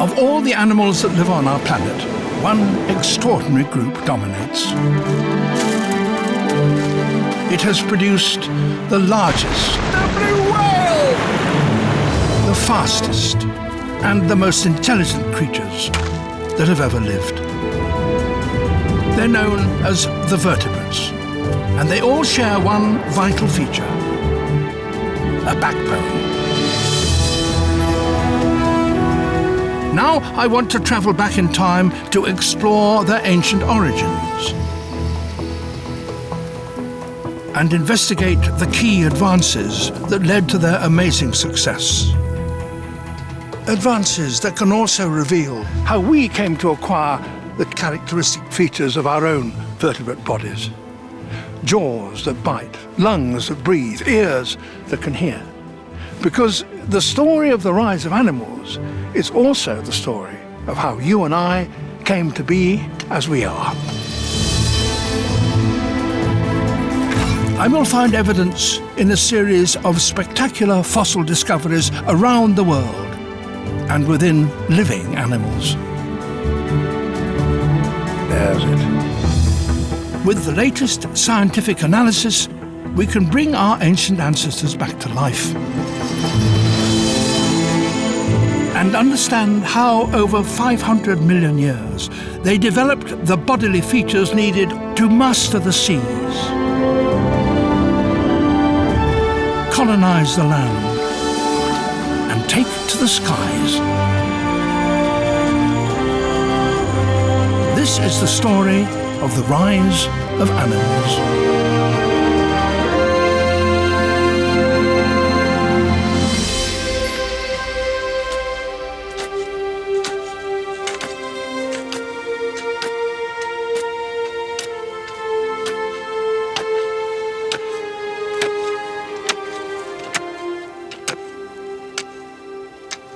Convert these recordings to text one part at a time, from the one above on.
Of all the animals that live on our planet, one extraordinary group dominates. It has produced the largest, the blue whale, the fastest, and the most intelligent creatures that have ever lived. They're known as the vertebrates, and they all share one vital feature: a backbone. Now I want to travel back in time to explore their ancient origins and investigate the key advances that led to their amazing success. Advances that can also reveal how we came to acquire the characteristic features of our own vertebrate bodies. Jaws that bite, lungs that breathe, ears that can hear. Because the story of the rise of animals is also the story of how you and I came to be as we are. I will find evidence in a series of spectacular fossil discoveries around the world and within living animals. There's it. With the latest scientific analysis, we can bring our ancient ancestors back to life and understand how, over 500 million years, they developed the bodily features needed to master the seas, colonize the land, and take to the skies. This is the story of the rise of animals.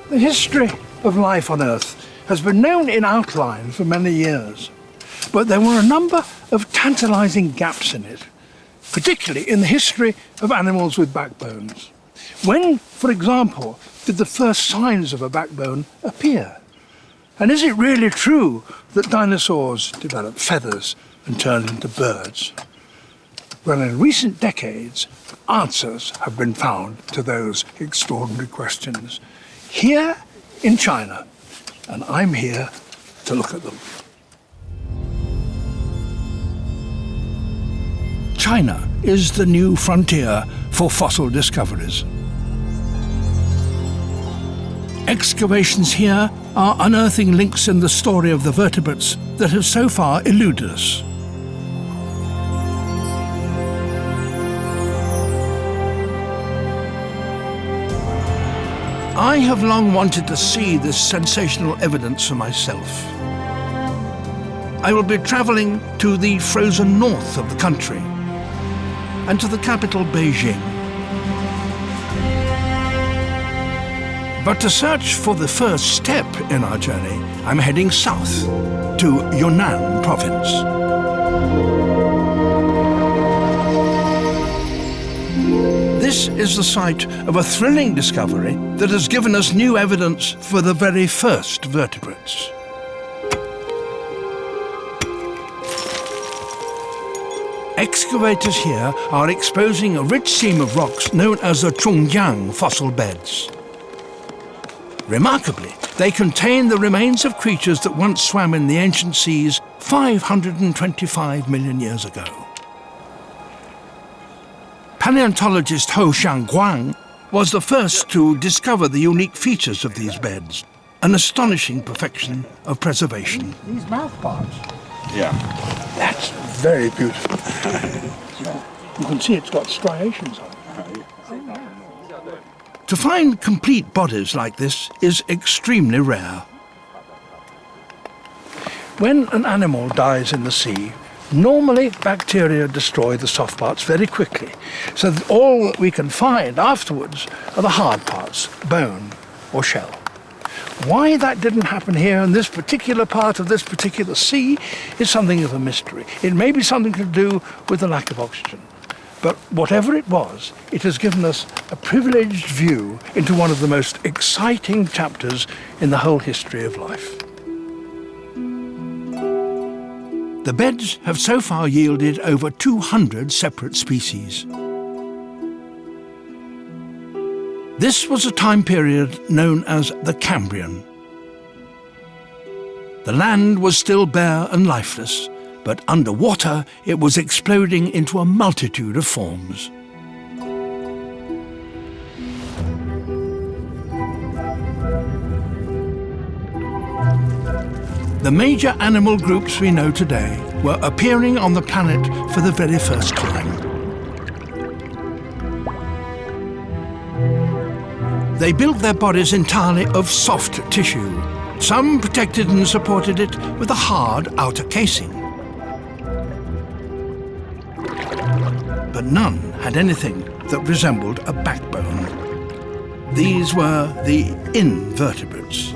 The history of life on Earth has been known in outline for many years, but there were a number of tantalizing gaps in it, particularly in the history of animals with backbones. When, for example, did the first signs of a backbone appear? And is it really true that dinosaurs developed feathers and turned into birds? Well, in recent decades, answers have been found to those extraordinary questions here in China, and I'm here to look at them. China is the new frontier for fossil discoveries. Excavations here are unearthing links in the story of the vertebrates that have so far eluded us. I have long wanted to see this sensational evidence for myself. I will be travelling to the frozen north of the country and to the capital, Beijing. But to search for the first step in our journey, I'm heading south to Yunnan province. This is the site of a thrilling discovery that has given us new evidence for the very first vertebrates. Excavators here are exposing a rich seam of rocks known as the Chongjiang fossil beds. Remarkably, they contain the remains of creatures that once swam in the ancient seas 525 million years ago. Paleontologist Ho Xiangguang was the first to discover the unique features of these beds, an astonishing perfection of preservation. These mouth parts. Yeah. That's very beautiful. You can see it's got striations on it. To find complete bodies like this is extremely rare. When an animal dies in the sea, normally bacteria destroy the soft parts very quickly, so that all that we can find afterwards are the hard parts, bone or shell. Why that didn't happen here in this particular part of this particular sea is something of a mystery. It may be something to do with the lack of oxygen. But whatever it was, it has given us a privileged view into one of the most exciting chapters in the whole history of life. The beds have so far yielded over 200 separate species. This was a time period known as the Cambrian. The land was still bare and lifeless, but underwater it was exploding into a multitude of forms. The major animal groups we know today were appearing on the planet for the very first time. They built their bodies entirely of soft tissue. Some protected and supported it with a hard outer casing. But none had anything that resembled a backbone. These were the invertebrates.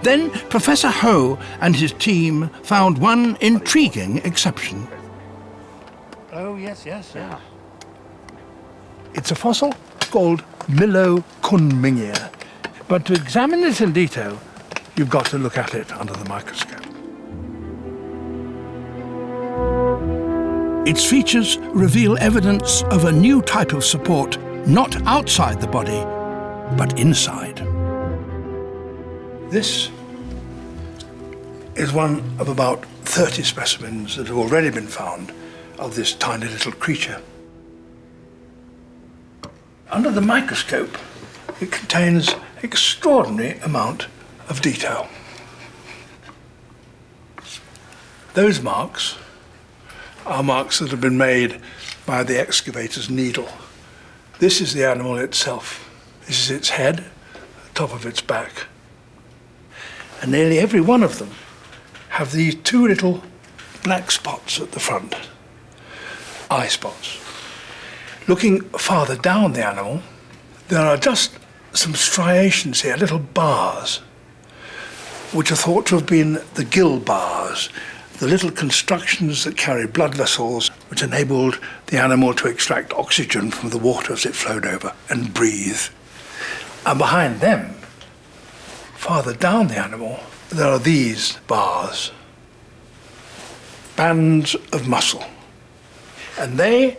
Then Professor Ho and his team found one intriguing exception. Oh, yes. It's a fossil called Myllokunmingia. But to examine it in detail, you've got to look at it under the microscope. Its features reveal evidence of a new type of support, not outside the body, but inside. This is one of about 30 specimens that have already been found of this tiny little creature. Under the microscope, it contains an extraordinary amount of detail. Those marks are marks that have been made by the excavator's needle. This is the animal itself. This is its head, the top of its back. And nearly every one of them have these two little black spots at the front, eye spots. Looking farther down the animal, there are just some striations here, little bars, which are thought to have been the gill bars, the little constructions that carry blood vessels which enabled the animal to extract oxygen from the water as it flowed over and breathe. And behind them, farther down the animal, there are these bars, bands of muscle. And they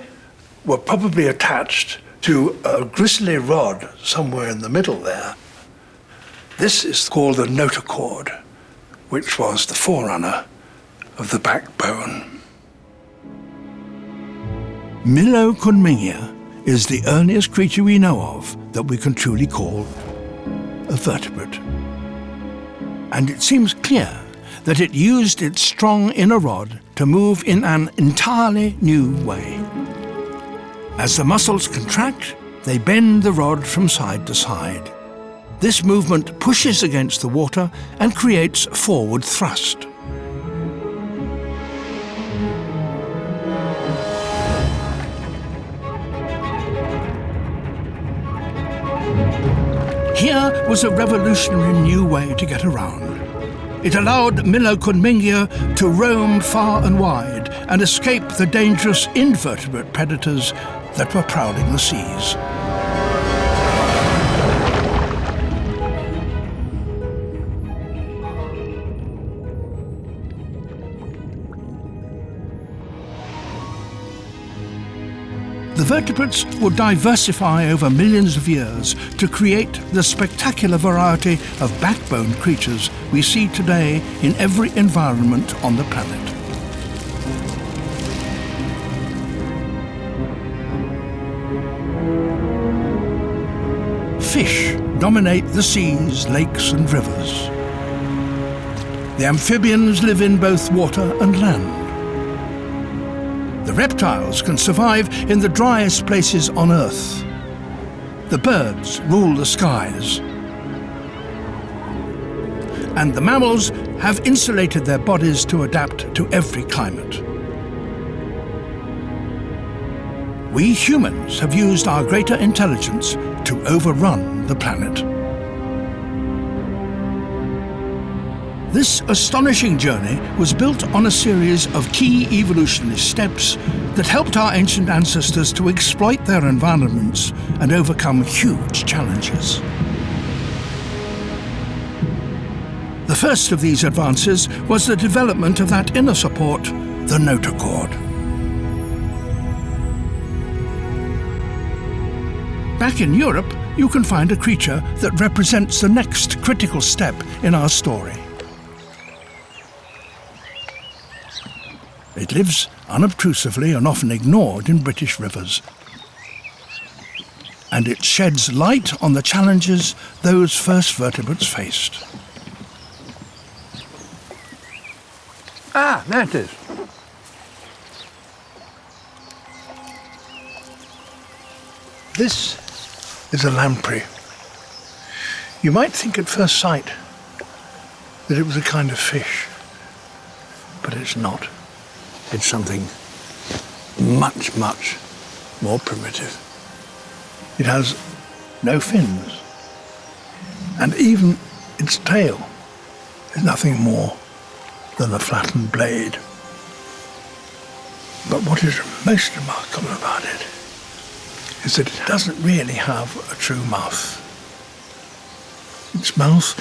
were probably attached to a gristly rod somewhere in the middle there. This is called the notochord, which was the forerunner of the backbone. Myllokunmingia is the earliest creature we know of that we can truly call a vertebrate. And it seems clear that it used its strong inner rod to move in an entirely new way. As the muscles contract, they bend the rod from side to side. This movement pushes against the water and creates forward thrust. Here was a revolutionary new way to get around. It allowed Myllokunmingia to roam far and wide and escape the dangerous invertebrate predators that were prowling the seas. The vertebrates would diversify over millions of years to create the spectacular variety of backbone creatures we see today in every environment on the planet. Fish dominate the seas, lakes and rivers. The amphibians live in both water and land. The reptiles can survive in the driest places on Earth. The birds rule the skies. And the mammals have insulated their bodies to adapt to every climate. We humans have used our greater intelligence to overrun the planet. This astonishing journey was built on a series of key evolutionary steps that helped our ancient ancestors to exploit their environments and overcome huge challenges. The first of these advances was the development of that inner support, the notochord. Back in Europe, you can find a creature that represents the next critical step in our story. It lives unobtrusively and often ignored in British rivers. And it sheds light on the challenges those first vertebrates faced. Ah, there it is. This is a lamprey. You might think at first sight that it was a kind of fish, but it's not. It's something much, much more primitive. It has no fins, and even its tail is nothing more than a flattened blade. But what is most remarkable about it is that it doesn't really have a true mouth. Its mouth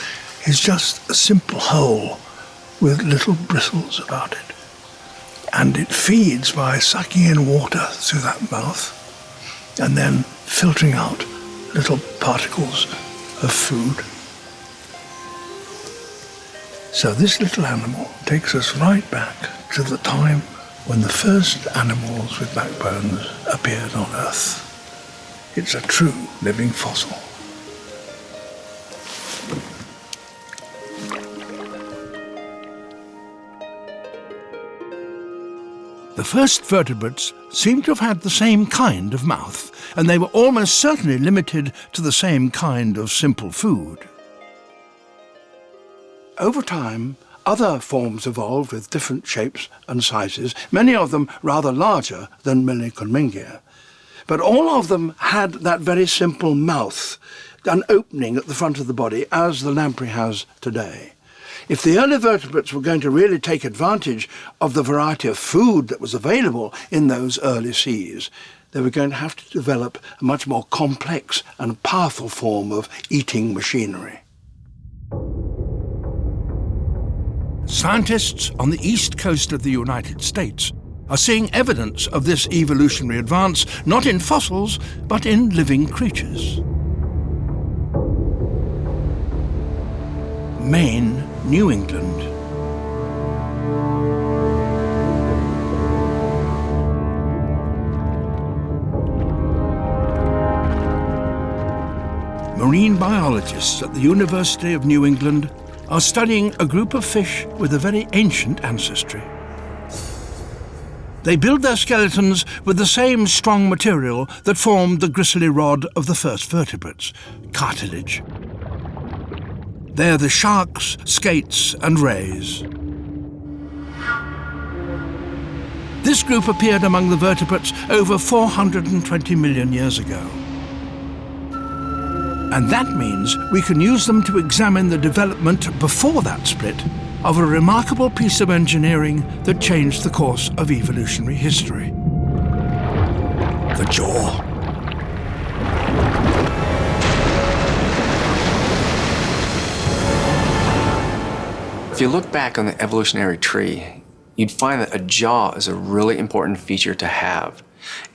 is just a simple hole with little bristles about it. And it feeds by sucking in water through that mouth and then filtering out little particles of food. So this little animal takes us right back to the time when the first animals with backbones appeared on Earth. It's a true living fossil. The first vertebrates seem to have had the same kind of mouth, and they were almost certainly limited to the same kind of simple food. Over time, other forms evolved with different shapes and sizes, many of them rather larger than Meliconmingia. But all of them had that very simple mouth, an opening at the front of the body, as the lamprey has today. If the early vertebrates were going to really take advantage of the variety of food that was available in those early seas, they were going to have to develop a much more complex and powerful form of eating machinery. Scientists on the east coast of the United States are seeing evidence of this evolutionary advance not in fossils, but in living creatures. Maine, New England. Marine biologists at the University of New England are studying a group of fish with a very ancient ancestry. They build their skeletons with the same strong material that formed the gristly rod of the first vertebrates, cartilage. They're the sharks, skates, and rays. This group appeared among the vertebrates over 420 million years ago. And that means we can use them to examine the development before that split of a remarkable piece of engineering that changed the course of evolutionary history. The jaw. If you look back on the evolutionary tree, you'd find that a jaw is a really important feature to have.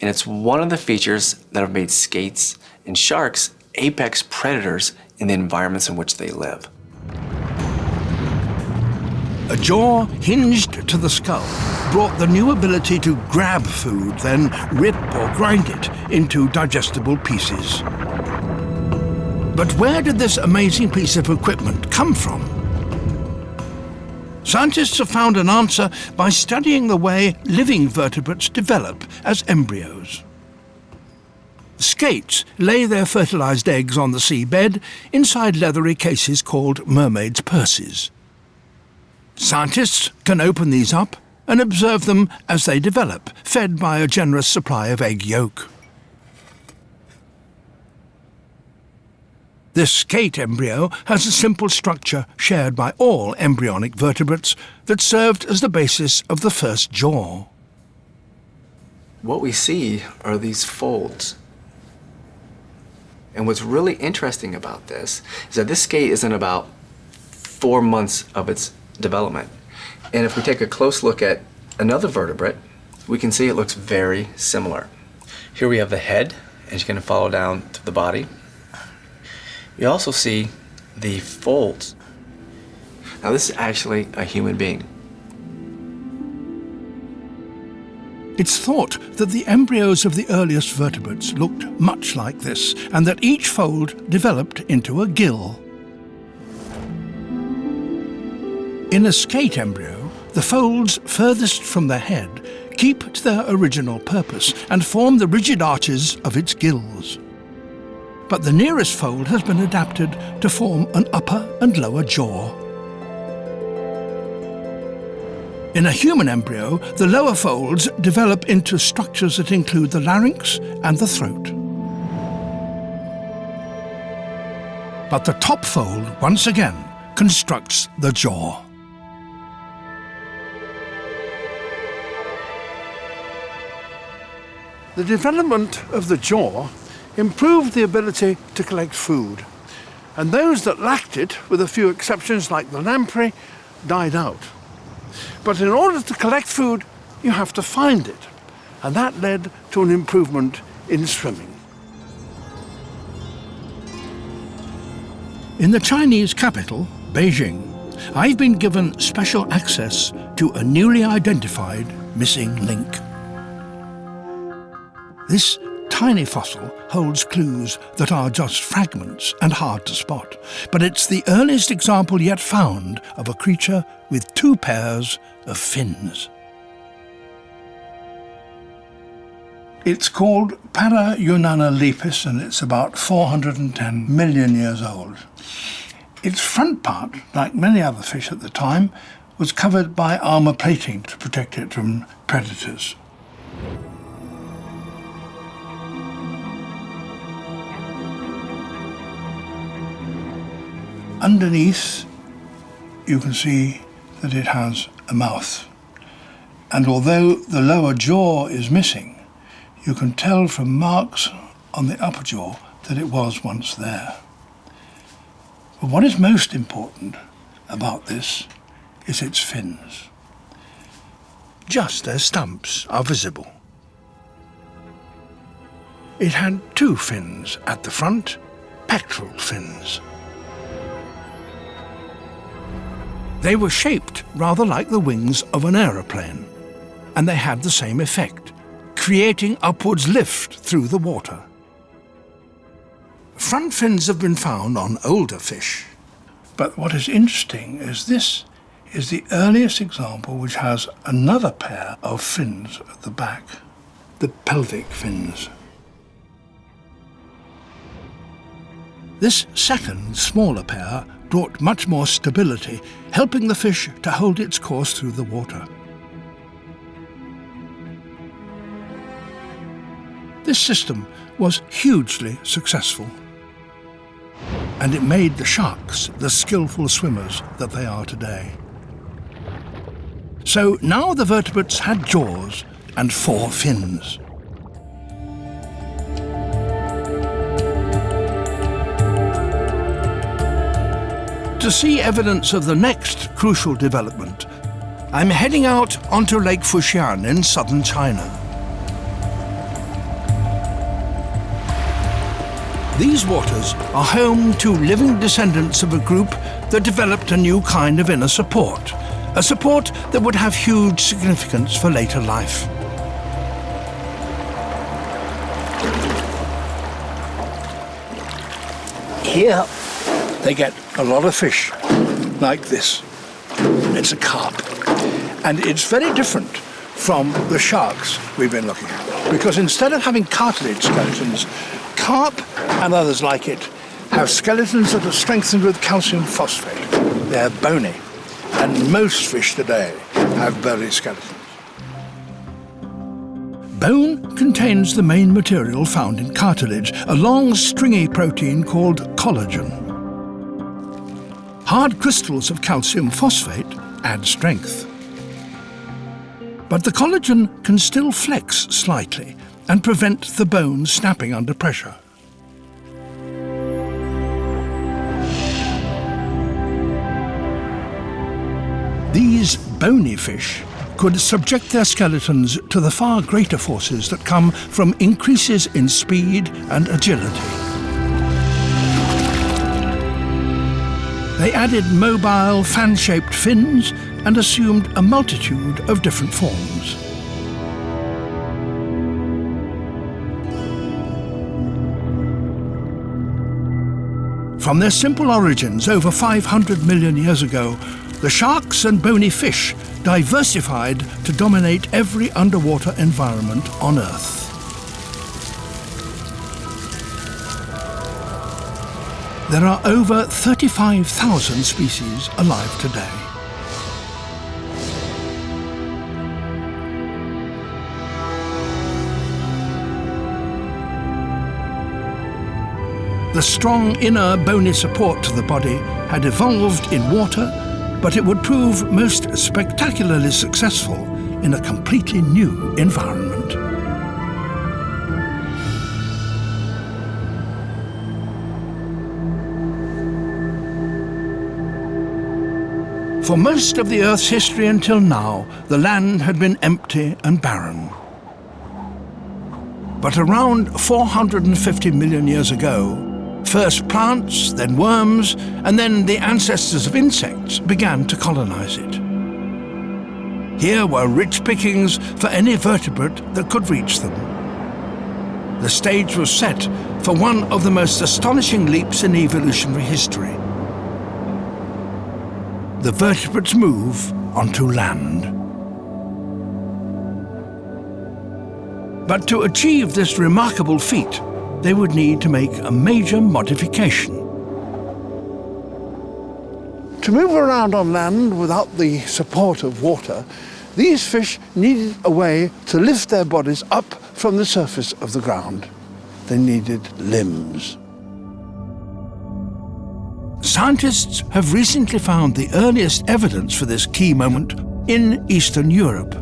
And it's one of the features that have made skates and sharks apex predators in the environments in which they live. A jaw hinged to the skull brought the new ability to grab food, then rip or grind it into digestible pieces. But where did this amazing piece of equipment come from? Scientists have found an answer by studying the way living vertebrates develop as embryos. Skates lay their fertilized eggs on the seabed inside leathery cases called mermaids' purses. Scientists can open these up and observe them as they develop, fed by a generous supply of egg yolk. This skate embryo has a simple structure shared by all embryonic vertebrates that served as the basis of the first jaw. What we see are these folds. And what's really interesting about this is that this skate is in about 4 months of its development. And if we take a close look at another vertebrate, we can see it looks very similar. Here we have the head, and it's going to follow down to the body. You also see the folds. Now this is actually a human being. It's thought that the embryos of the earliest vertebrates looked much like this, and that each fold developed into a gill. In a skate embryo, the folds furthest from the head keep to their original purpose and form the rigid arches of its gills. But the nearest fold has been adapted to form an upper and lower jaw. In a human embryo, the lower folds develop into structures that include the larynx and the throat. But the top fold, once again, constructs the jaw. The development of the jaw improved the ability to collect food, and those that lacked it, with a few exceptions like the lamprey, died out. But in order to collect food, you have to find it, and that led to an improvement in swimming. In the Chinese capital, Beijing, I've been given special access to a newly identified missing link. This tiny fossil holds clues that are just fragments and hard to spot, but it's the earliest example yet found of a creature with 2 pairs of fins. It's called Para-Yunana lepis, and it's about 410 million years old. Its front part, like many other fish at the time, was covered by armor plating to protect it from predators. Underneath, you can see that it has a mouth. And although the lower jaw is missing, you can tell from marks on the upper jaw that it was once there. But what is most important about this is its fins. Just their stumps are visible. It had 2 fins at the front, pectoral fins. They were shaped rather like the wings of an aeroplane, and they had the same effect, creating upwards lift through the water. Front fins have been found on older fish, but what is interesting is this is the earliest example which has another pair of fins at the back, the pelvic fins. This second, smaller pair brought much more stability, helping the fish to hold its course through the water. This system was hugely successful, and it made the sharks the skillful swimmers that they are today. So now the vertebrates had jaws and 4 fins. To see evidence of the next crucial development, I'm heading out onto Lake Fujian in southern China. These waters are home to living descendants of a group that developed a new kind of inner support, a support that would have huge significance for later life. Here, they get a lot of fish, like this. It's a carp. And it's very different from the sharks we've been looking at, because instead of having cartilage skeletons, carp and others like it have skeletons that are strengthened with calcium phosphate. They're bony, and most fish today have bony skeletons. Bone contains the main material found in cartilage, a long, stringy protein called collagen. Hard crystals of calcium phosphate add strength. But the collagen can still flex slightly and prevent the bone snapping under pressure. These bony fish could subject their skeletons to the far greater forces that come from increases in speed and agility. They added mobile, fan-shaped fins and assumed a multitude of different forms. From their simple origins over 500 million years ago, the sharks and bony fish diversified to dominate every underwater environment on Earth. There are over 35,000 species alive today. The strong inner bony support to the body had evolved in water, but it would prove most spectacularly successful in a completely new environment. For most of the Earth's history until now, the land had been empty and barren. But around 450 million years ago, first plants, then worms, and then the ancestors of insects began to colonize it. Here were rich pickings for any vertebrate that could reach them. The stage was set for one of the most astonishing leaps in evolutionary history. The vertebrates move onto land. But to achieve this remarkable feat, they would need to make a major modification. To move around on land without the support of water, these fish needed a way to lift their bodies up from the surface of the ground. They needed limbs. Scientists have recently found the earliest evidence for this key moment in Eastern Europe.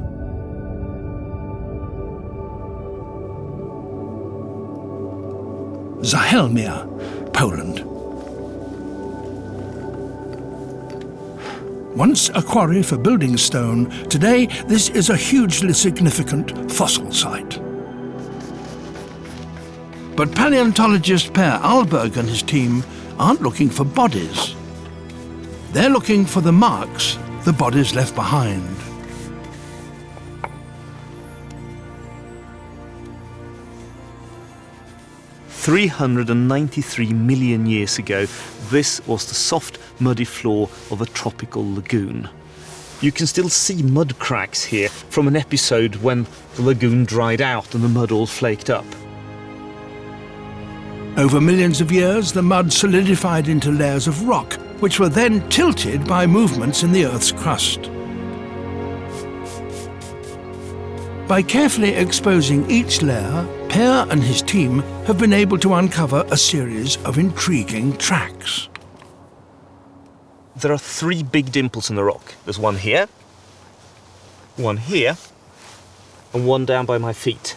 Zahelmia, Poland. Once a quarry for building stone, today this is a hugely significant fossil site. But paleontologist Per Alberg and his team aren't looking for bodies. They're looking for the marks the bodies left behind. "393 million years ago, this was the soft, muddy floor of a tropical lagoon. You can still see mud cracks here from an episode when the lagoon dried out and the mud all flaked up. Over millions of years, the mud solidified into layers of rock, which were then tilted by movements in the Earth's crust. By carefully exposing each layer, Per and his team have been able to uncover a series of intriguing tracks. There are 3 big dimples in the rock. There's one here, and one down by my feet.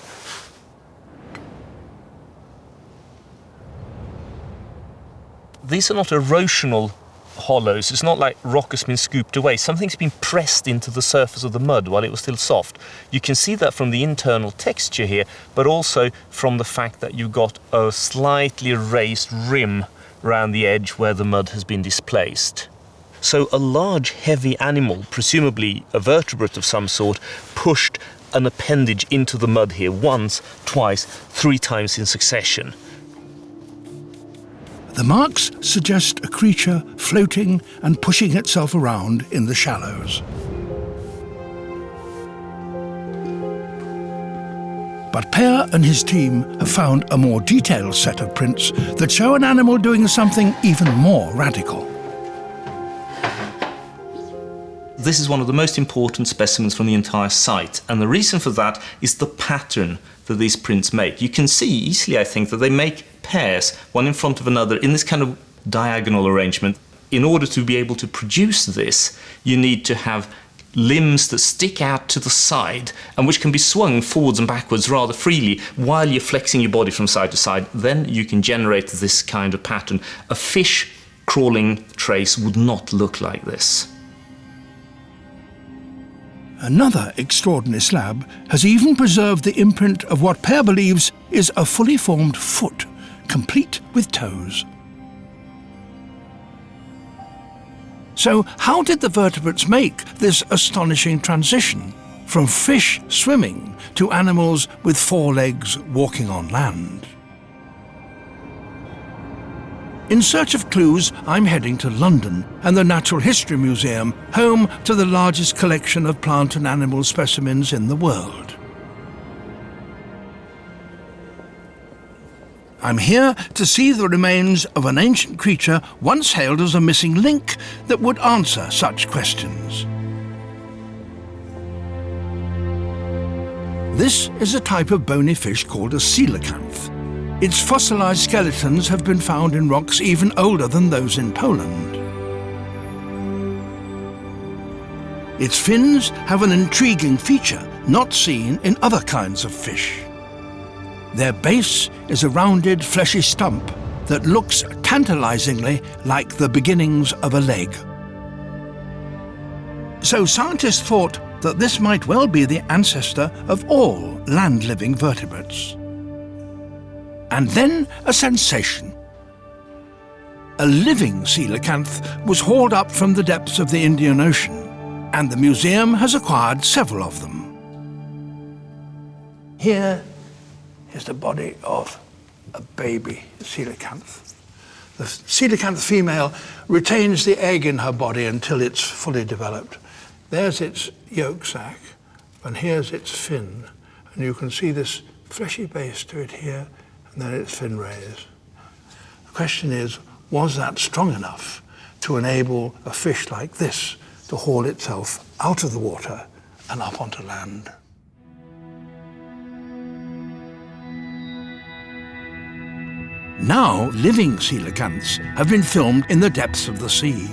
These are not erosional hollows. It's not like rock has been scooped away. Something's been pressed into the surface of the mud while it was still soft. You can see that from the internal texture here, but also from the fact that you've got a slightly raised rim around the edge where the mud has been displaced. So a large, heavy animal, presumably a vertebrate of some sort, pushed an appendage into the mud here once, twice, 3 times in succession. The marks suggest a creature floating and pushing itself around in the shallows. But Per and his team have found a more detailed set of prints that show an animal doing something even more radical. this is one of the most important specimens from the entire site. And the reason for that is the pattern that these prints make. You can see easily, I think, that they make pairs, one in front of another, in this kind of diagonal arrangement. In order to be able to produce this, you need to have limbs that stick out to the side and which can be swung forwards and backwards rather freely while you're flexing your body from side to side. Then you can generate this kind of pattern. A fish crawling trace would not look like this. Another extraordinary slab has even preserved the imprint of what Pear believes is a fully formed foot, complete with toes. So how did the vertebrates make this astonishing transition from fish swimming to animals with 4 legs walking on land? In search of clues, I'm heading to London and the Natural History Museum, home to the largest collection of plant and animal specimens in the world. I'm here to see the remains of an ancient creature once hailed as a missing link that would answer such questions. This is a type of bony fish called a coelacanth. Its fossilized skeletons have been found in rocks even older than those in Poland. Its fins have an intriguing feature not seen in other kinds of fish. Their base is a rounded, fleshy stump that looks tantalizingly like the beginnings of a leg. So scientists thought that this might well be the ancestor of all land-living vertebrates. And then a sensation. A living coelacanth was hauled up from the depths of the Indian Ocean, and the museum has acquired several of them. Here is the body of a baby coelacanth. The coelacanth female retains the egg in her body until it's fully developed. There's its yolk sac, and here's its fin. And you can see this fleshy base to it here, and then its fin rays. The question is, was that strong enough to enable a fish like this to haul itself out of the water and up onto land? Now, living coelacanths have been filmed in the depths of the sea.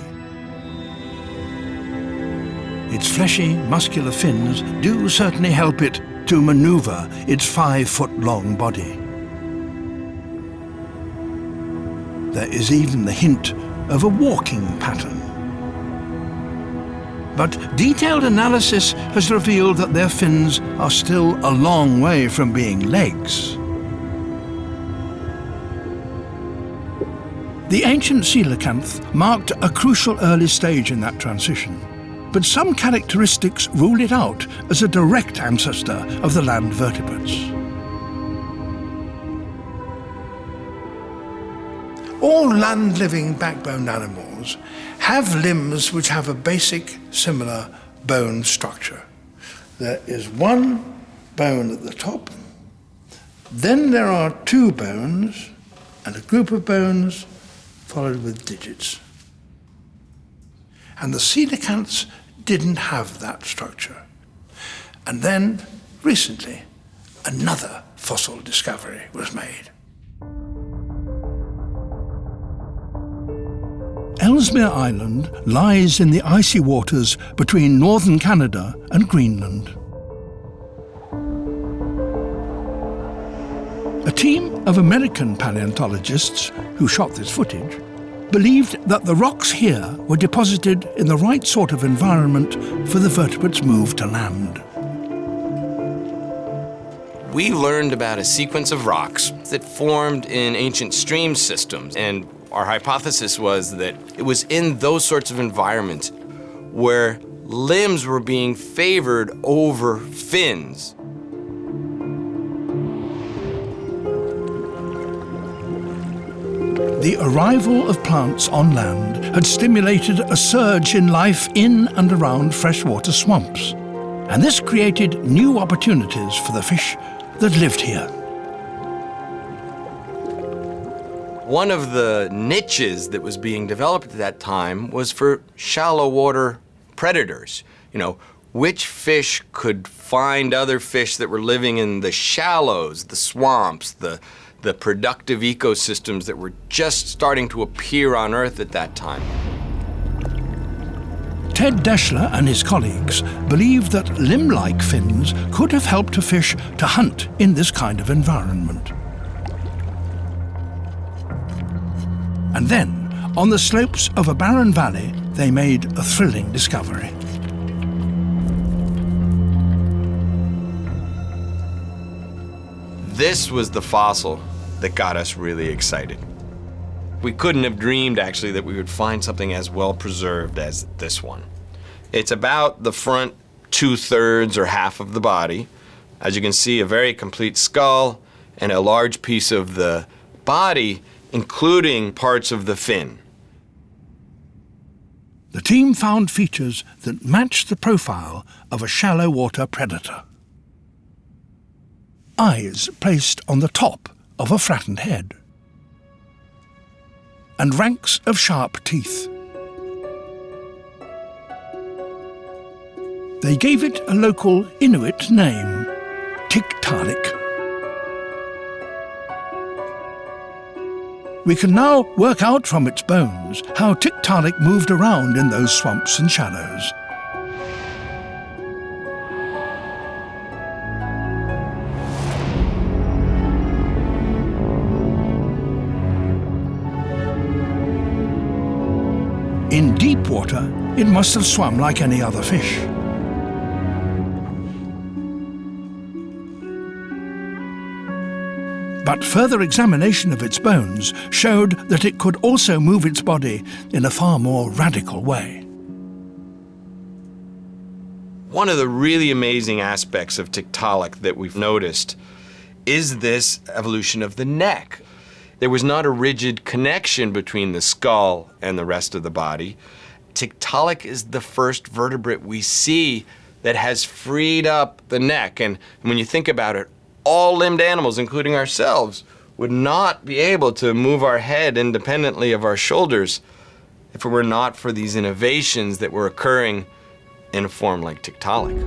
Its fleshy, muscular fins do certainly help it to maneuver its 5-foot-long body. There is even the hint of a walking pattern. But detailed analysis has revealed that their fins are still a long way from being legs. The ancient coelacanth marked a crucial early stage in that transition, but some characteristics rule it out as a direct ancestor of the land vertebrates. All land-living backboned animals have limbs which have a basic, similar bone structure. There is one bone at the top, then there are 2 bones and a group of bones followed with digits. And the coelacanths didn't have that structure. And then, recently, another fossil discovery was made. Ellesmere Island lies in the icy waters between northern Canada and Greenland. A team of American paleontologists who shot this footage believed that the rocks here were deposited in the right sort of environment for the vertebrates' move to land. We learned about a sequence of rocks that formed in ancient stream systems, and our hypothesis was that it was in those sorts of environments where limbs were being favored over fins. The arrival of plants on land had stimulated a surge in life in and around freshwater swamps, and this created new opportunities for the fish that lived here. One of the niches that was being developed at that time was for shallow water predators. You know, which fish could find other fish that were living in the shallows, the swamps, the productive ecosystems that were just starting to appear on Earth at that time. Ted Deschler and his colleagues believed that limb-like fins could have helped a fish to hunt in this kind of environment. And then, on the slopes of a barren valley, they made a thrilling discovery. This was the fossil that got us really excited. We couldn't have dreamed, actually, that we would find something as well preserved as this one. It's about the front 2/3 or half of the body. As you can see, a very complete skull and a large piece of the body, including parts of the fin. The team found features that matched the profile of a shallow water predator. Eyes placed on the top of a flattened head, and ranks of sharp teeth. They gave it a local Inuit name, Tiktaalik. We can now work out from its bones how Tiktaalik moved around in those swamps and shallows. In deep water, it must have swum like any other fish. But further examination of its bones showed that it could also move its body in a far more radical way. One of the really amazing aspects of Tiktaalik that we've noticed is this evolution of the neck. There was not a rigid connection between the skull and the rest of the body. Tiktaalik is the first vertebrate we see that has freed up the neck. And when you think about it, all limbed animals, including ourselves, would not be able to move our head independently of our shoulders if it were not for these innovations that were occurring in a form like Tiktaalik.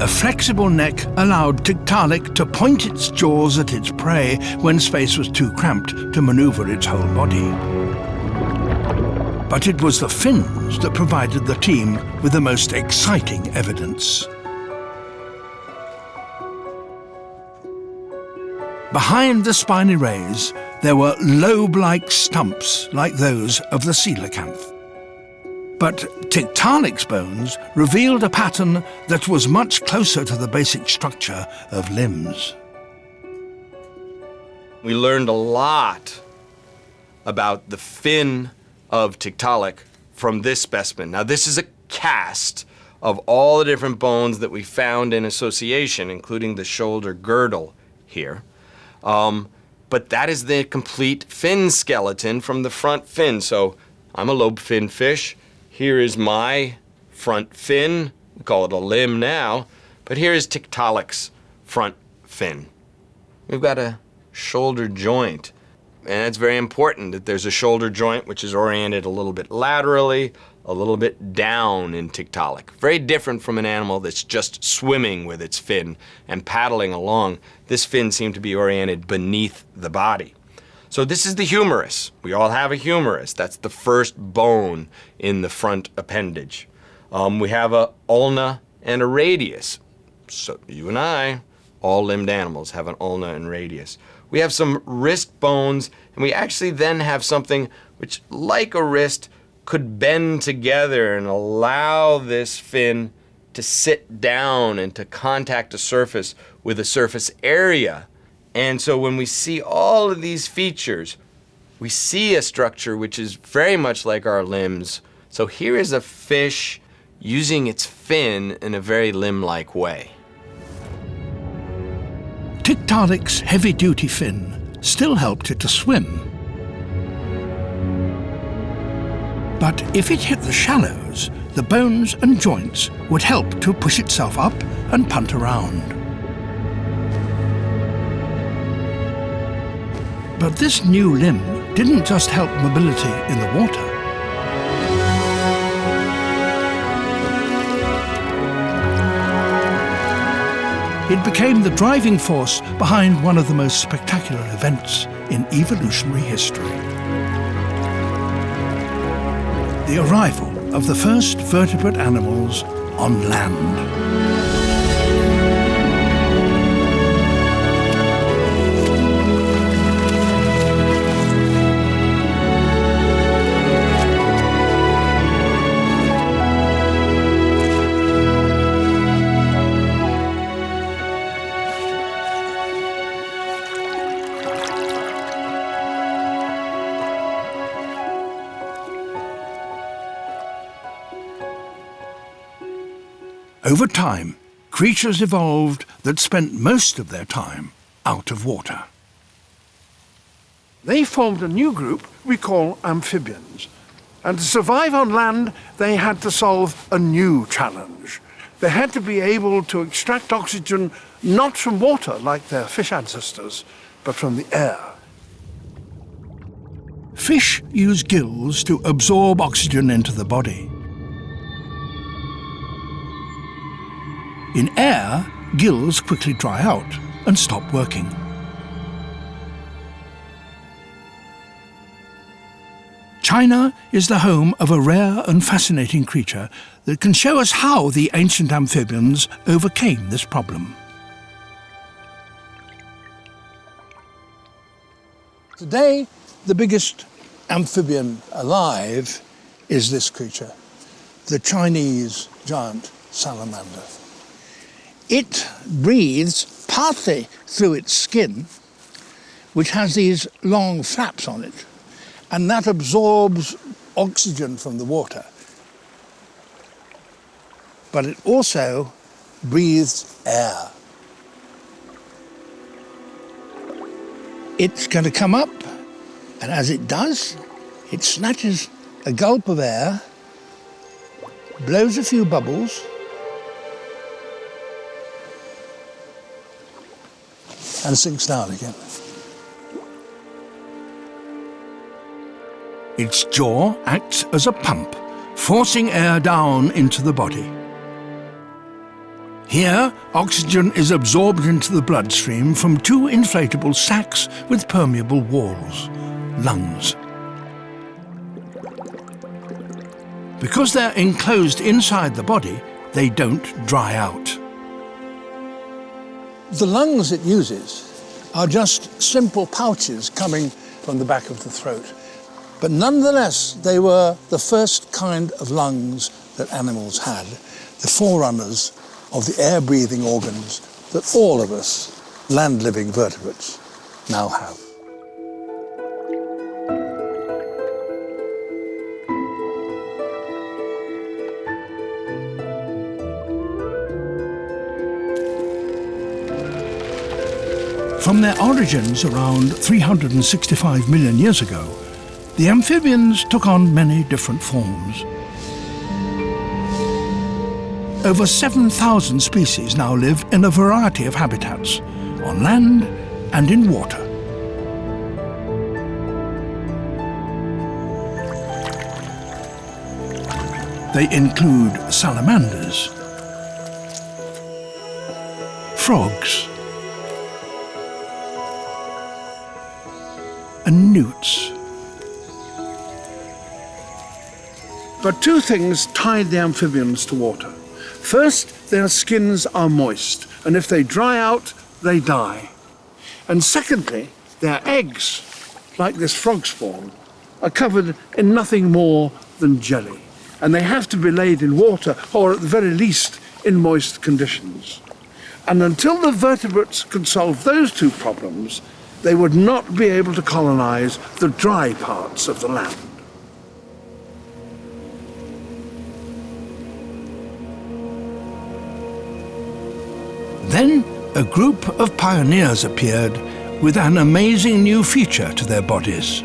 A flexible neck allowed Tiktaalik to point its jaws at its prey when space was too cramped to maneuver its whole body. But it was the fins that provided the team with the most exciting evidence. Behind the spiny rays, there were lobe-like stumps like those of the coelacanth. But Tiktaalik's bones revealed a pattern that was much closer to the basic structure of limbs. We learned a lot about the fin of Tiktaalik from this specimen. Now, this is a cast of all the different bones that we found in association, including the shoulder girdle here. But that is the complete fin skeleton from the front fin. So I'm a lobe fin fish. Here is my front fin. We call it a limb now. But here is Tiktaalik's front fin. We've got a shoulder joint. And it's very important that there's a shoulder joint which is oriented a little bit laterally, a little bit down in Tiktaalik. Very different from an animal that's just swimming with its fin and paddling along. This fin seemed to be oriented beneath the body. So this is the humerus. We all have a humerus. That's the first bone in the front appendage. We have a ulna and a radius. So you and I, all limbed animals, have an ulna and radius. We have some wrist bones, and we actually then have something which, like a wrist, could bend together and allow this fin to sit down and to contact a surface with a surface area. And so when we see all of these features, we see a structure which is very much like our limbs. So here is a fish using its fin in a very limb-like way. Tiktaalik's heavy-duty fin still helped it to swim. But if it hit the shallows, the bones and joints would help to push itself up and punt around. But this new limb didn't just help mobility in the water. it became the driving force behind one of the most spectacular events in evolutionary history. The arrival of the first vertebrate animals on land. Over time, creatures evolved that spent most of their time out of water. They formed a new group we call amphibians. And to survive on land, they had to solve a new challenge. They had to be able to extract oxygen not from water like their fish ancestors, but from the air. Fish use gills to absorb oxygen into the body. In air, gills quickly dry out and stop working. China is the home of a rare and fascinating creature that can show us how the ancient amphibians overcame this problem. Today, the biggest amphibian alive is this creature, the Chinese giant salamander. It breathes partly through its skin, which has these long flaps on it, and that absorbs oxygen from the water. But it also breathes air. It's going to come up, and as it does, it snatches a gulp of air, blows a few bubbles, and sinks down again. Its jaw acts as a pump, forcing air down into the body. Here, oxygen is absorbed into the bloodstream from two inflatable sacs with permeable walls, lungs. Because they're enclosed inside the body, they don't dry out. The lungs it uses are just simple pouches coming from the back of the throat. But nonetheless, they were the first kind of lungs that animals had, the forerunners of the air-breathing organs that all of us land-living vertebrates now have. From their origins around 365 million years ago, the amphibians took on many different forms. Over 7,000 species now live in a variety of habitats, on land and in water. They include salamanders, frogs, and newts. But two things tied the amphibians to water. First, their skins are moist, and if they dry out, they die. And secondly, their eggs, like this frog spawn, are covered in nothing more than jelly, and they have to be laid in water, or at the very least, in moist conditions. And until the vertebrates could solve those two problems, they would not be able to colonize the dry parts of the land. Then a group of pioneers appeared with an amazing new feature to their bodies.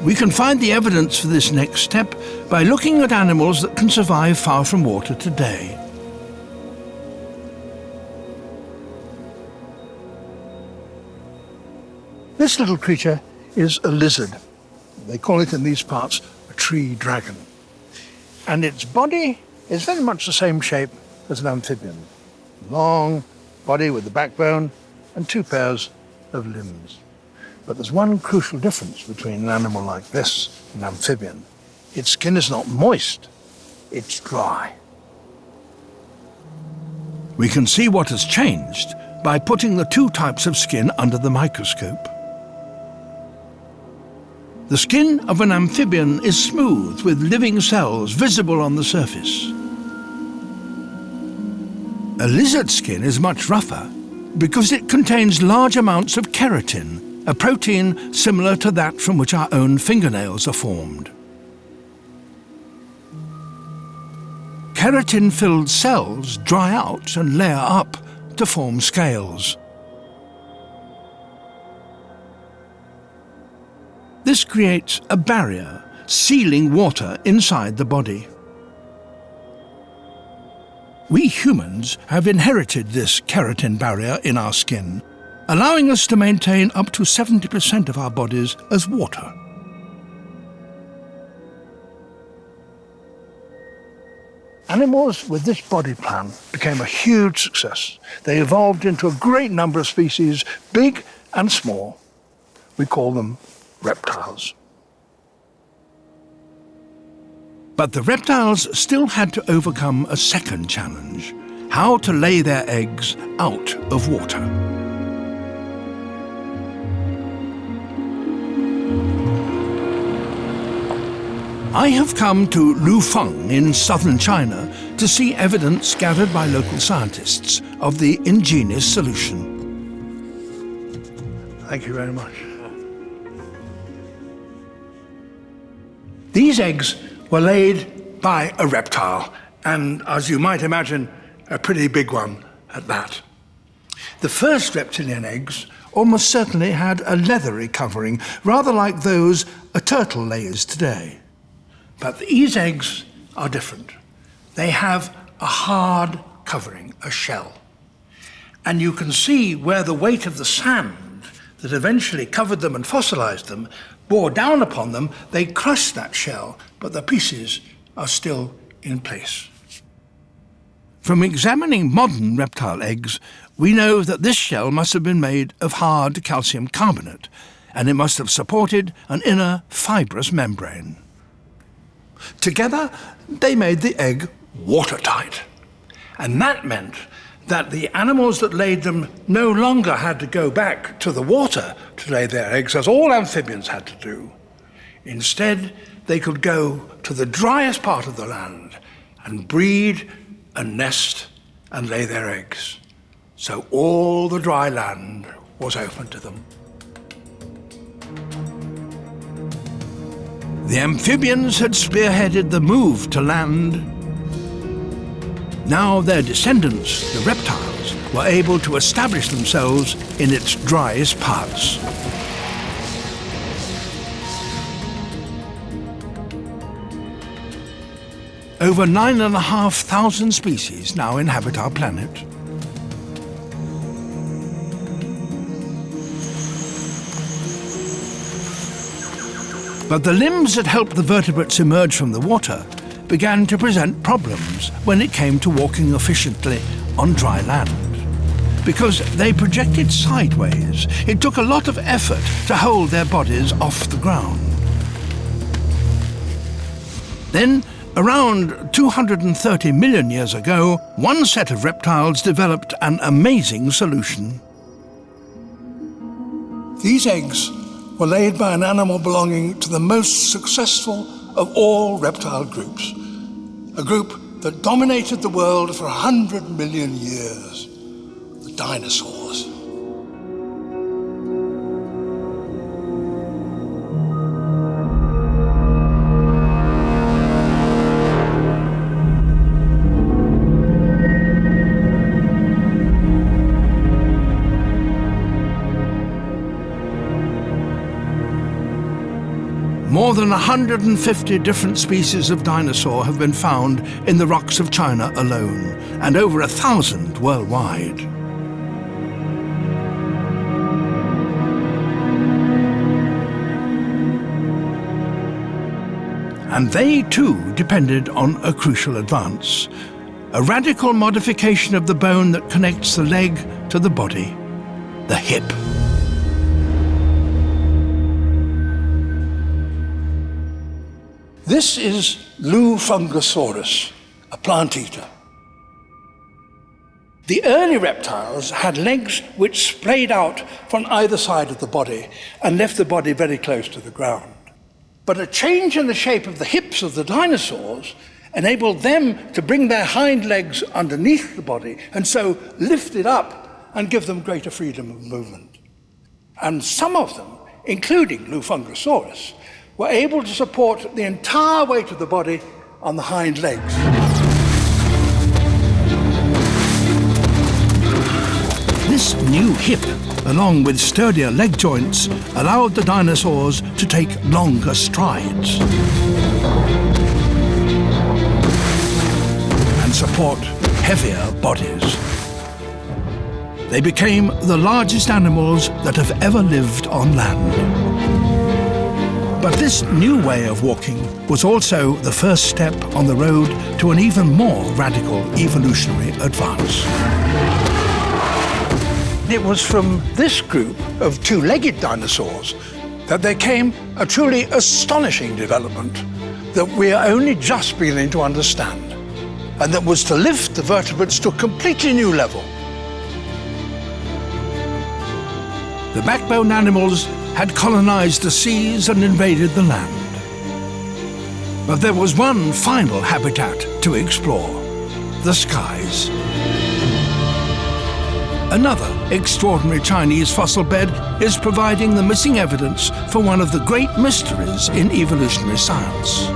We can find the evidence for this next step by looking at animals that can survive far from water today. This little creature is a lizard. They call it in these parts a tree dragon. And its body is very much the same shape as an amphibian. long body with the backbone and 2 pairs of limbs. But there's one crucial difference between an animal like this and an amphibian. Its skin is not moist, it's dry. We can see what has changed by putting the 2 types of skin under the microscope. The skin of an amphibian is smooth with living cells visible on the surface. A lizard's skin is much rougher because it contains large amounts of keratin, a protein similar to that from which our own fingernails are formed. Keratin-filled cells dry out and layer up to form scales. This creates a barrier, sealing water inside the body. We humans have inherited this keratin barrier in our skin, allowing us to maintain up to 70% of our bodies as water. Animals with this body plan became a huge success. They evolved into a great number of species, big and small. We call them reptiles. But the reptiles still had to overcome a second challenge: how to lay their eggs out of water. I have come to Lufeng in southern China to see evidence gathered by local scientists of the ingenious solution. Thank you very much. These eggs were laid by a reptile, and as you might imagine, a pretty big one at that. The first reptilian eggs almost certainly had a leathery covering, rather like those a turtle lays today. But these eggs are different. They have a hard covering, a shell. And you can see where the weight of the sand that eventually covered them and fossilized them bore down upon them. They crushed that shell, but the pieces are still in place. From examining modern reptile eggs, we know that this shell must have been made of hard calcium carbonate, and it must have supported an inner fibrous membrane. Together, they made the egg watertight. And that meant that the animals that laid them no longer had to go back to the water to lay their eggs, as all amphibians had to do. Instead, they could go to the driest part of the land and breed and nest and lay their eggs. So all the dry land was open to them. The amphibians had spearheaded the move to land. Now their descendants, the reptiles, were able to establish themselves in its driest parts. Over 9,500 species now inhabit our planet. But the limbs that helped the vertebrates emerge from the water began to present problems when it came to walking efficiently on dry land. Because they projected sideways, it took a lot of effort to hold their bodies off the ground. Then, around 230 million years ago, one set of reptiles developed an amazing solution. These eggs were laid by an animal belonging to the most successful of all reptile groups, a group that dominated the world for 100 million years, the dinosaurs. More than 150 different species of dinosaur have been found in the rocks of China alone, and over 1,000 worldwide. And they too depended on a crucial advance: a radical modification of the bone that connects the leg to the body, the hip. This is Lufungosaurus, a plant eater. The early reptiles had legs which splayed out from either side of the body and left the body very close to the ground. But a change in the shape of the hips of the dinosaurs enabled them to bring their hind legs underneath the body and so lift it up and give them greater freedom of movement. And some of them, including Lufungosaurus, were able to support the entire weight of the body on the hind legs. This new hip, along with sturdier leg joints, allowed the dinosaurs to take longer strides and support heavier bodies. They became the largest animals that have ever lived on land. But this new way of walking was also the first step on the road to an even more radical evolutionary advance. It was from this group of two-legged dinosaurs that there came a truly astonishing development that we are only just beginning to understand, and that was to lift the vertebrates to a completely new level. The backbone animals had colonized the seas and invaded the land. But there was one final habitat to explore: the skies. Another extraordinary Chinese fossil bed is providing the missing evidence for one of the great mysteries in evolutionary science: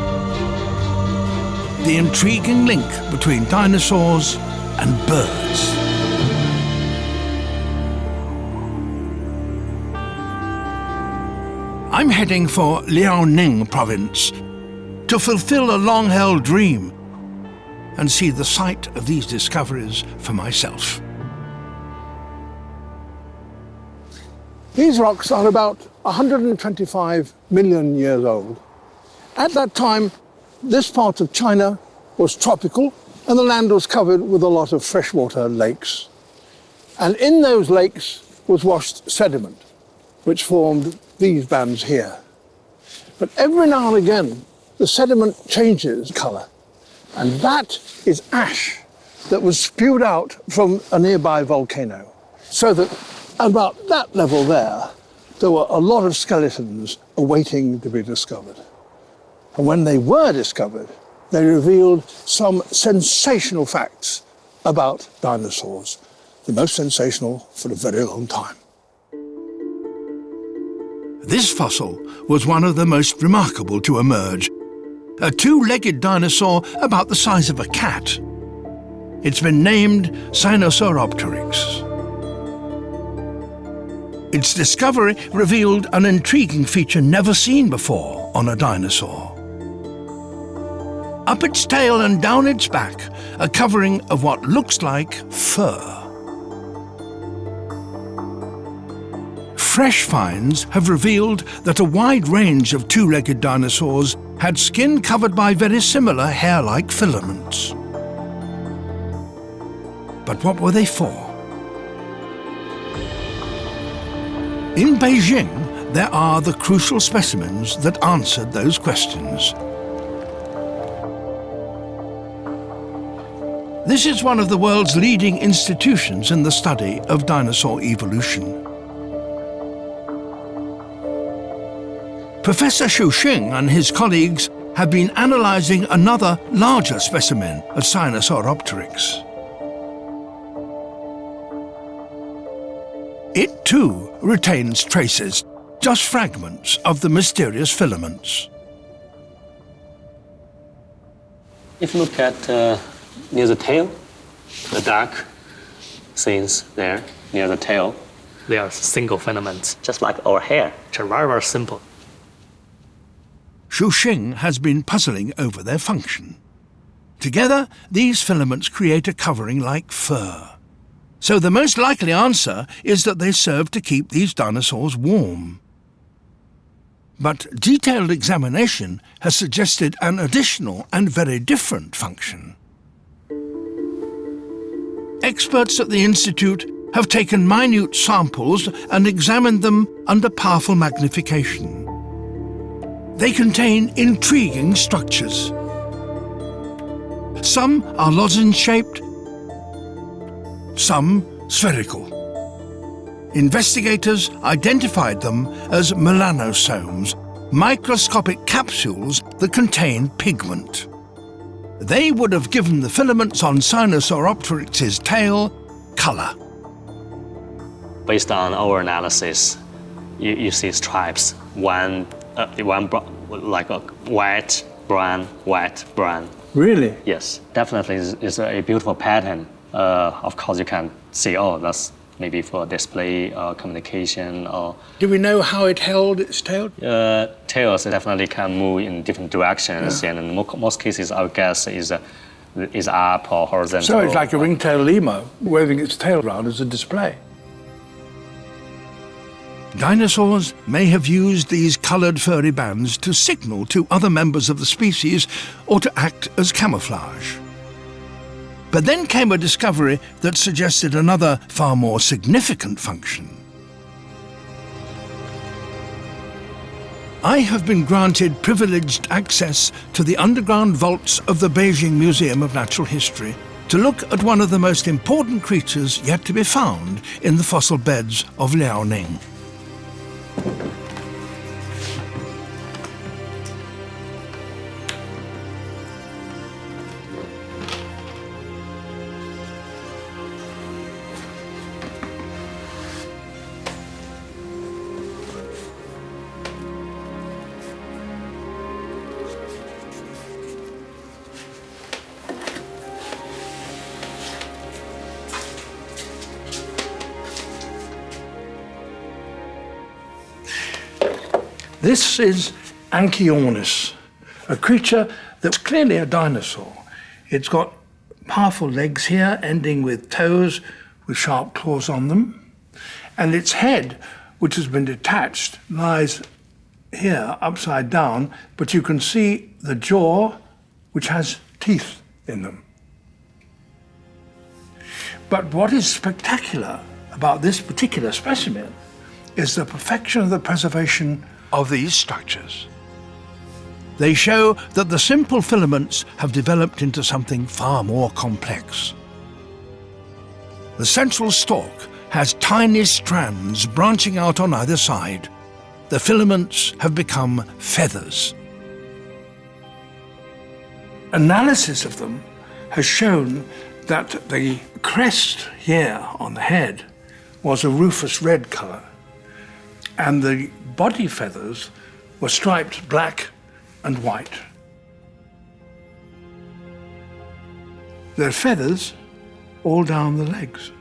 the intriguing link between dinosaurs and birds. I'm heading for Liaoning province to fulfill a long-held dream and see the site of these discoveries for myself. These rocks are about 125 million years old. At that time, this part of China was tropical and the land was covered with a lot of freshwater lakes. And in those lakes was washed sediment, which formed these bands here. But every now and again, the sediment changes colour, and that is ash that was spewed out from a nearby volcano. So that at about that level there were a lot of skeletons awaiting to be discovered. And when they were discovered, they revealed some sensational facts about dinosaurs, the most sensational for a very long time. This fossil was one of the most remarkable to emerge. A two-legged dinosaur about the size of a cat. It's been named Sinosauropteryx. Its discovery revealed an intriguing feature never seen before on a dinosaur. Up its tail and down its back, a covering of what looks like fur. Fresh finds have revealed that a wide range of two-legged dinosaurs had skin covered by very similar hair-like filaments. But what were they for? In Beijing, there are the crucial specimens that answered those questions. This is one of the world's leading institutions in the study of dinosaur evolution. Professor Xu Xing and his colleagues have been analysing another, larger specimen of Sinosauropteryx. It too retains traces, just fragments of the mysterious filaments. If you look at near the tail, the dark things there near the tail, they are single filaments, just like our hair. It's very, very simple. Xu Xing has been puzzling over their function. Together, these filaments create a covering like fur. So the most likely answer is that they serve to keep these dinosaurs warm. But detailed examination has suggested an additional and very different function. experts at the Institute have taken minute samples and examined them under powerful magnification. They contain intriguing structures. Some are lozenge-shaped, some spherical. Investigators identified them as melanosomes, microscopic capsules that contain pigment. They would have given the filaments on Sinosauropteryx's tail colour. Based on our analysis, you see stripes, one like a white, brown, white, brown. Really? Yes, definitely is a beautiful pattern. Of course, you can see, oh, that's maybe for display or communication or... Do we know how it held its tail? Tails definitely can move in different directions, and in most cases, I would guess, is up or horizontal. So it's like a ringtail lemur waving its tail around as a display. Dinosaurs may have used these coloured furry bands to signal to other members of the species or to act as camouflage. But then came a discovery that suggested another, far more significant function. I have been granted privileged access to the underground vaults of the Beijing Museum of Natural History to look at one of the most important creatures yet to be found in the fossil beds of Liaoning. This is Anchiornis, a creature that's clearly a dinosaur. It's got powerful legs here, ending with toes with sharp claws on them. And its head, which has been detached, lies here, upside down, but you can see the jaw, which has teeth in them. But what is spectacular about this particular specimen is the perfection of the preservation of these structures. They show that the simple filaments have developed into something far more complex. The central stalk has tiny strands branching out on either side. The filaments have become feathers. Analysis of them has shown that the crest here on the head was a rufous red colour, and the body feathers were striped black and white. There are feathers all down the legs.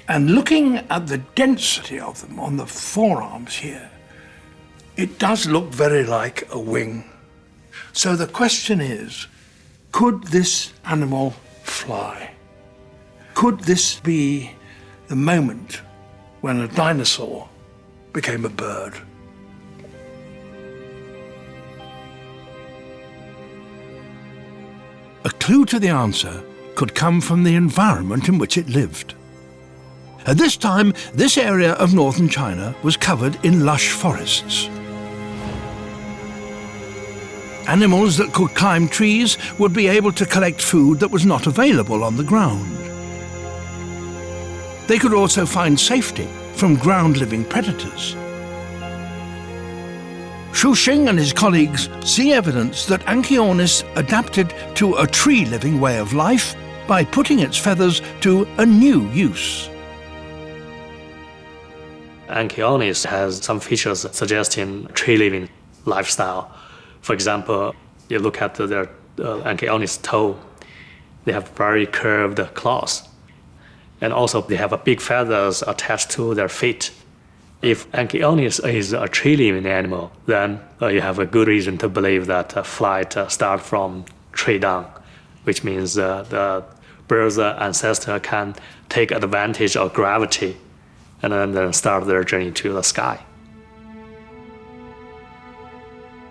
And looking at the density of them on the forearms here, it does look very like a wing. So the question is, could this animal fly? Could this be the moment when a dinosaur became a bird? A clue to the answer could come from the environment in which it lived. At this time, this area of northern China was covered in lush forests. Animals that could climb trees would be able to collect food that was not available on the ground. They could also find safety from ground-living predators. Xu Xing and his colleagues see evidence that Anchiornis adapted to a tree-living way of life by putting its feathers to a new use. Anchiornis has some features suggesting tree-living lifestyle. For example, you look at their Anchiornis toe, they have very curved claws. And also they have big feathers attached to their feet. If Anchiornis is a tree-living animal, then you have a good reason to believe that flight starts from tree down, which means the bird's ancestor can take advantage of gravity and then start their journey to the sky.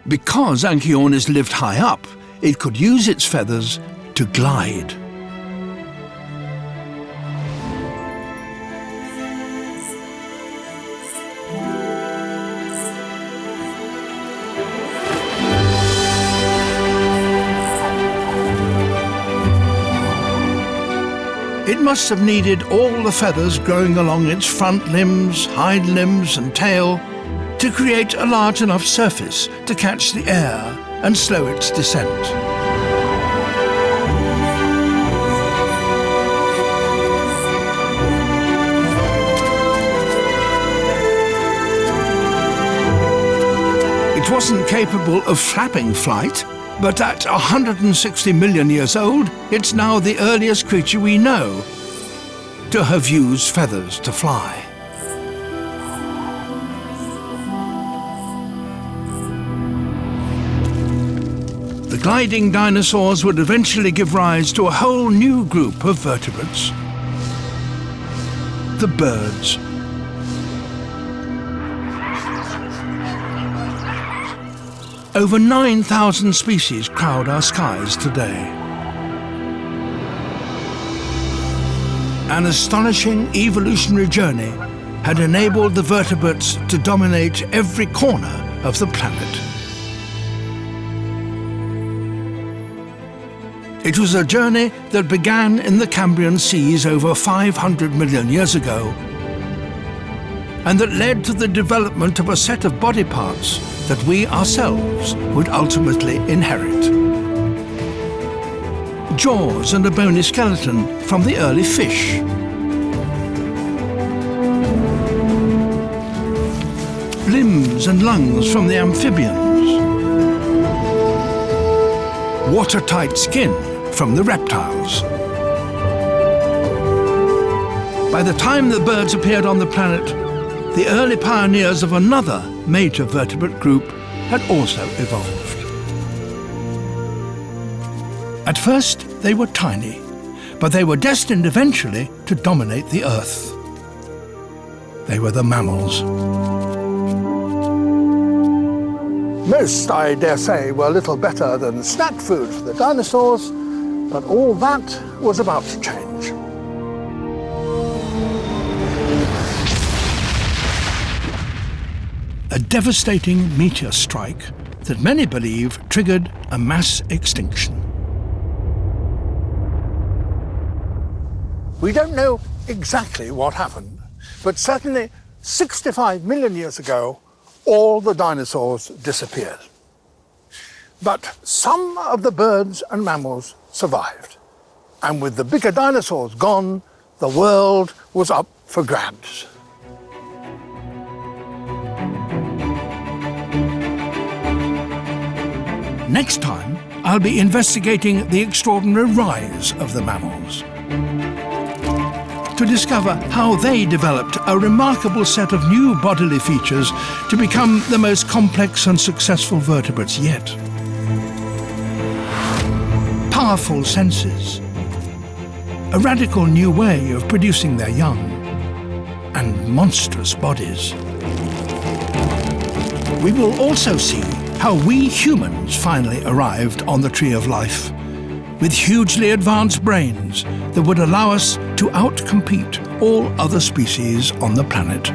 Because Anchiornis lived high up, it could use its feathers to glide. It must have needed all the feathers growing along its front limbs, hind limbs and tail to create a large enough surface to catch the air and slow its descent. It wasn't capable of flapping flight, but at 160 million years old, it's now the earliest creature we know to have used feathers to fly. The gliding dinosaurs would eventually give rise to a whole new group of vertebrates: the birds. Over 9,000 species crowd our skies today. An astonishing evolutionary journey had enabled the vertebrates to dominate every corner of the planet. It was a journey that began in the Cambrian seas over 500 million years ago, and that led to the development of a set of body parts that we ourselves would ultimately inherit. Jaws and a bony skeleton from the early fish. Limbs and lungs from the amphibians. Watertight skin from the reptiles. By the time the birds appeared on the planet, the early pioneers of another major vertebrate group had also evolved. At first, they were tiny, but they were destined eventually to dominate the Earth. They were the mammals. Most, I dare say, were little better than snack food for the dinosaurs, but all that was about to change. A devastating meteor strike that many believe triggered a mass extinction. We don't know exactly what happened, but certainly 65 million years ago, all the dinosaurs disappeared. But some of the birds and mammals survived. And with the bigger dinosaurs gone, the world was up for grabs. Next time, I'll be investigating the extraordinary rise of the mammals, to discover how they developed a remarkable set of new bodily features to become the most complex and successful vertebrates yet. Powerful senses, a radical new way of producing their young, and monstrous bodies. We will also see how we humans finally arrived on the tree of life, with hugely advanced brains that would allow us to outcompete all other species on the planet.